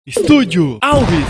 Estúdio Alves.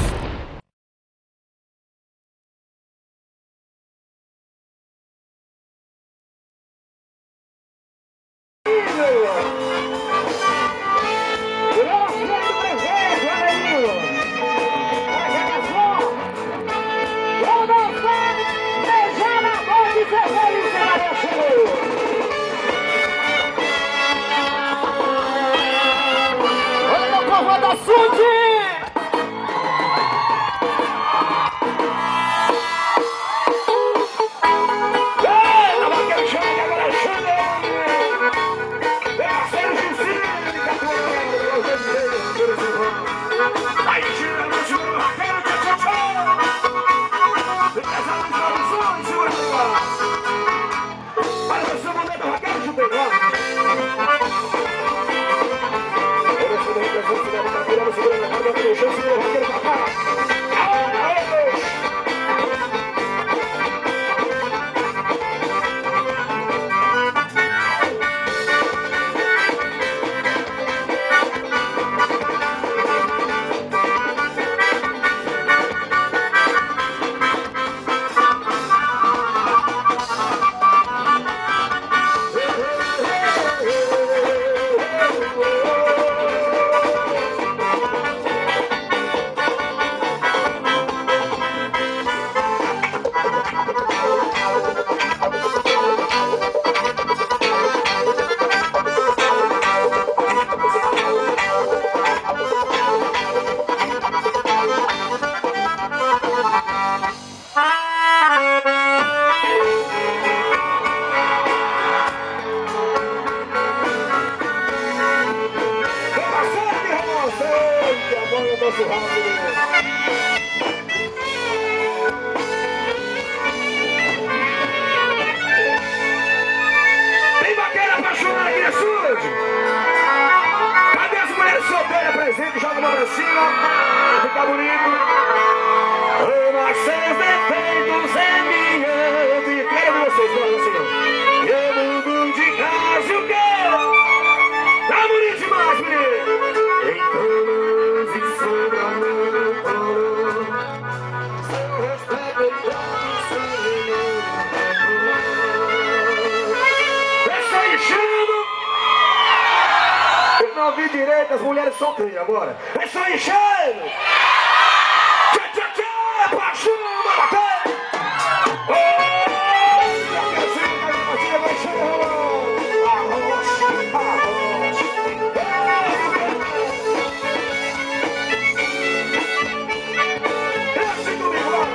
Tem vaqueira apaixonada aqui nesse estúdio? Cadê as mulheres solteiras presentes? Joga uma pra cima, pra ficar bonito. Ama seus defeitos é minha vida. Quero ver vocês, falando assim. Eu mudo de casa e o quê? Tá bonito demais, menino. Em camas e sobre a meu colo, seu respeito é eu não vi direito as mulheres solteiras agora. É só enchendo! Tchê, tchê, tchê! Paixão, bater! Vai enchendo! Arroz, arroz! Desce comigo, vai!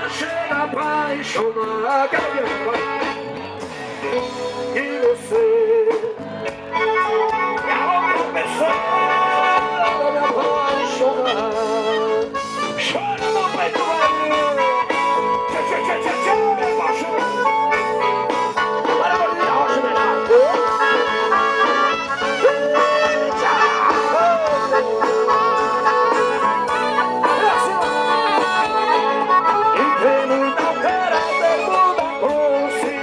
Chega apaixonada e você é a outra pessoa me apaixonar. Chora no peito, tchê, tchê, tchê, tchê, tchê, me apaixonar. Agora eu vou virar rocha melhor. Você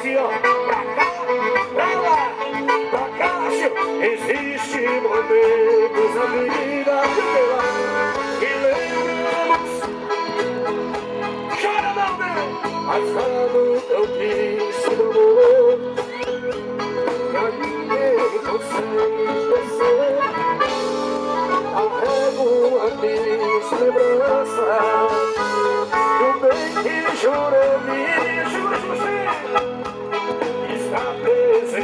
assim, ó. Pra cá, pra lá, pra cá, assim, ó. Existem momentos na vida que lembramos. Chora não, né? Mas quando eu quis se amor, caminhei com seis descer. Carrego a minha lembrança do bem que jurei me juro você. Está preso em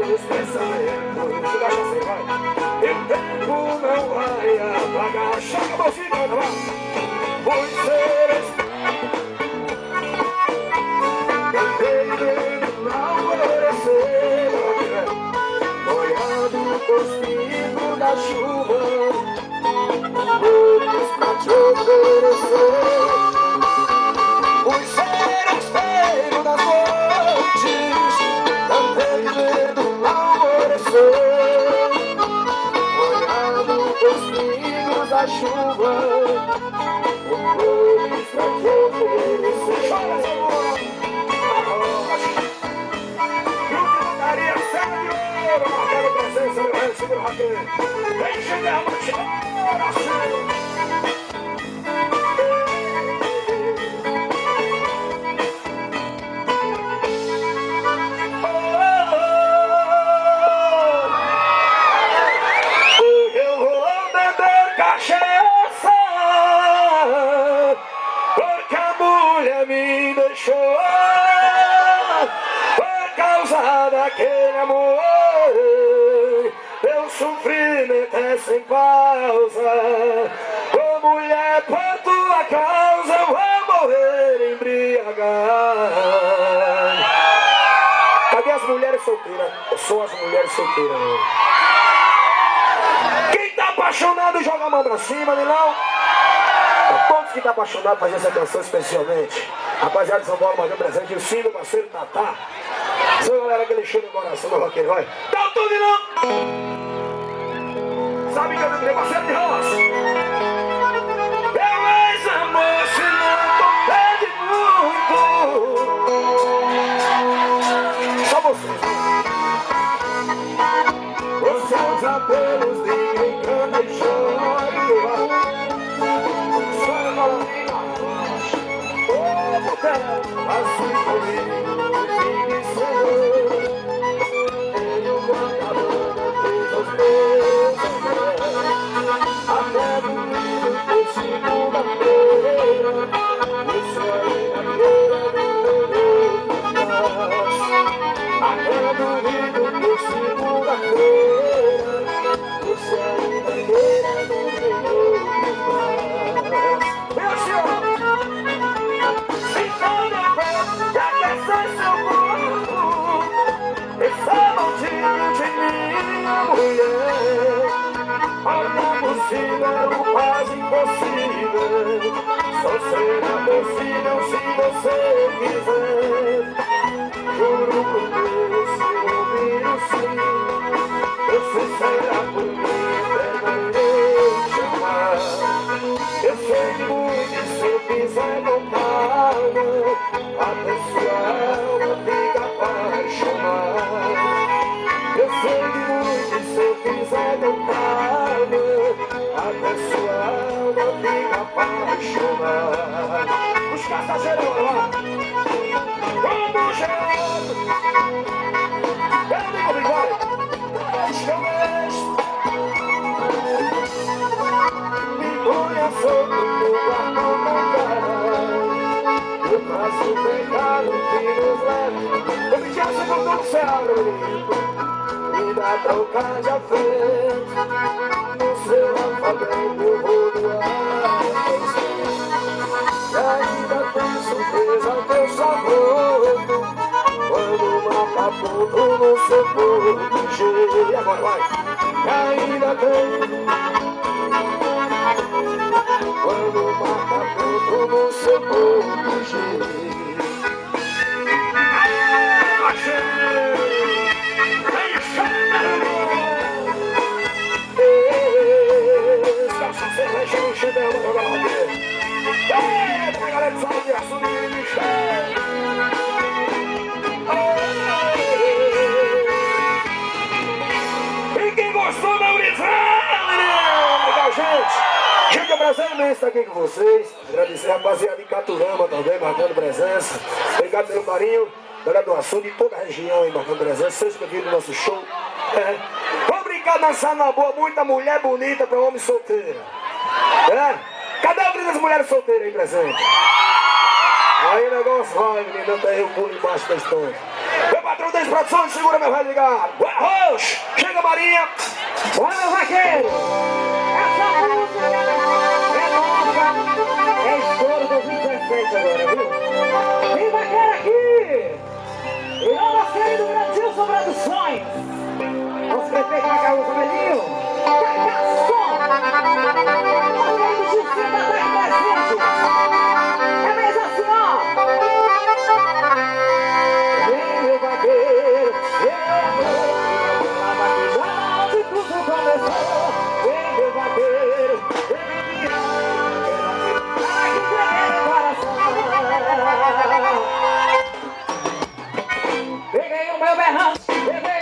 meus pensamentos. Deixa assim, vai. E o tempo não vai apagar. Chega a mãozinha, vai. Por seres cantei dentro do alvorecer, olhando os pingos da chuva, flores pra te oferecer. Fui ser o espelho das noites, cantei dentro do alvorecer, olhando os pingos da chuva, flores pra te oferecer. Chora, amor! Maria Serra de Ouro, marcando presença, meu rei, segura o raquete. Vem chegar a multidão, oração. Hoje eu vou beber cachaça, porque a mulher me deixou. Daquele amor, meu sofrimento é sem pausa. Ô mulher, por tua causa eu vou morrer embriagado. Cadê as mulheres solteiras? Eu sou as mulheres solteiras. Quem tá apaixonado joga a mão pra cima, não? Todos que tá apaixonado fazem essa canção especialmente. Rapaziada de São Paulo, mandou presente o Ciro, parceiro Tatá. Só galera, aquele cheiro no coração do roqueiro, vai. Dá o tudo não! Sabe que eu lembrei, parceiro de roça. Meu ex-amor, se não pede muito. Só vocês. Os seus apelos de encanta e chora. Sonho maluquinho. Ô, botão, assim comigo. Até domingo por segunda-feira, isso aí na beira do meu braço. Até domingo por segunda-feira, isso aí na beira do meu braço. Meu senhor, se toda vez que aquecer seu corpo, essa maldinha de minha mulher. Olha possível, quase impossível. Só será possível se você quiser. Juro por Deus, se ouvir o sim, você será por mim eternamente amar. Eu sei de muito, se eu quiser voltar, até sua alma fica apaixonada. Eu sei de muito, se eu quiser voltar, até sua alma fica apaixonada. Os passageiros lá, como gelo. Eu digo bigode, deixa eu ver. Me ponha sobre o guarda eu faço o pecado que nos leva. Eu me tinha por todo céu, me dá trocar de frente. No seu alfabeto eu vou doar. E ainda tem surpresa ao teu sabor, quando mata ponto no seu corpo. E agora vai. E ainda tem, quando mata ponto no seu corpo. Oh, prazer imenso estar aqui com vocês. Agradecer a rapaziada de Caturama também, marcando presença. Obrigado pelo carinho. Galera do Açude, de toda a região aí, marcando presença. Vocês que viram do nosso show. Vamos brincar, dançar na boa. Muita mulher bonita para homem solteiro. Cadê o grito das mulheres solteiras aí presente? Aí o negócio vai, menino. Até eu pulo embaixo da história. Meu patrão das produções, segura meu velho ligado. Roxo, chega Marinha. Bora, meu vaqueiro. Essa música é nova. É estouro 2017 agora, viu? Tem vaqueiro aqui. E não nosso querido Granilson Produções. Nosso prefeito Macaú Cabelinho. Cacasson. Nosso querido Gilcinho da Terra presente. É mesmo assim, ó. Vem, meu vaqueiro. Onde tudo começou. Vem, meu vaqueiro. Peguei o meu berrante, peguei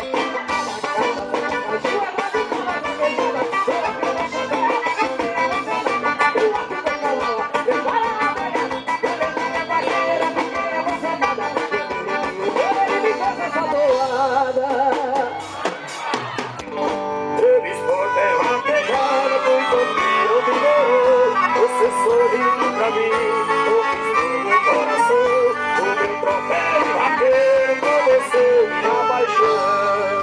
você sorriu pra mim, conquistou meu coração. O meu troféu vaqueiro com você me apaixonou.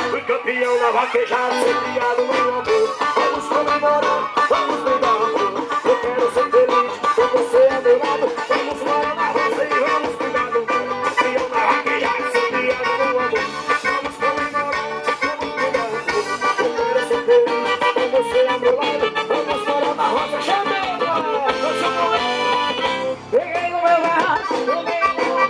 Fui campeão na vaquejada, ser criado no amor. Vamos comemorar, vamos brindar amor. Eu quero ser feliz, com você é meu lado. Vamos morar na roça e vamos cuidar do mundo. Campeão na vaquejada, ser criado no amor. Vamos comemorar, vamos brindar amor. Eu quero ser feliz, com você é meu lado. Roça, chama! peguei no meu braço, peguei no meu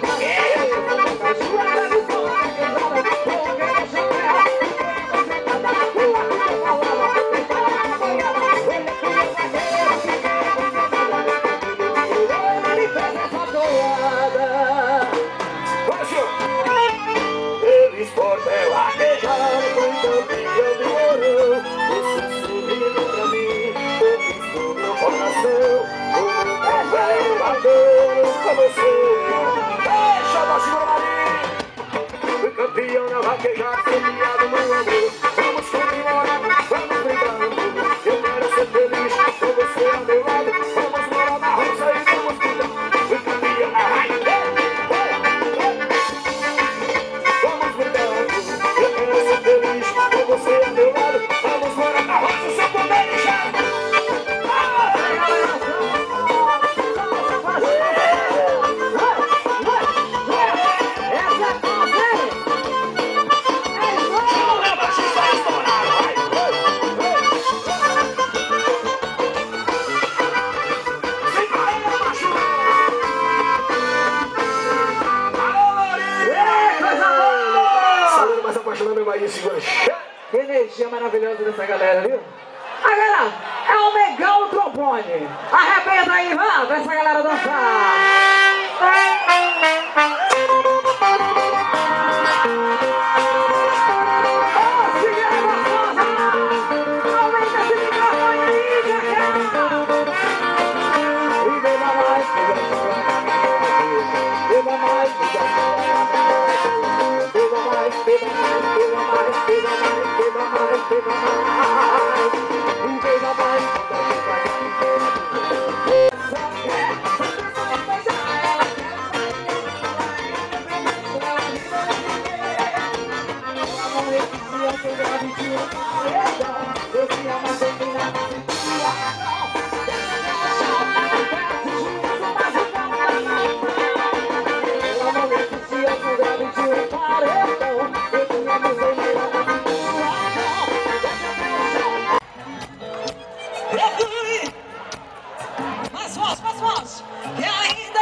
esporte é vaquejada, fui campeão do ouro. Você sorriu pra mim, conquistou meu coração. O meu troféu vaqueiro com você. Deixa da segura Marinha. Fui campeão na vaquejada, ser criado no amor. Vamos comemorar, vamos brincar amor. Eu quero ser feliz, com você ao meu lado. Vamos morar na roça e vamos cuidar. Fui campeão na vaquejada. Feliz com você ao meu lado. Vamos morar na roça, só poder deixar. Que energia maravilhosa dessa galera, viu? Agora é o Negão do trombone. Arrebenta aí, vá, pra essa galera dançar. Mais forte, que ainda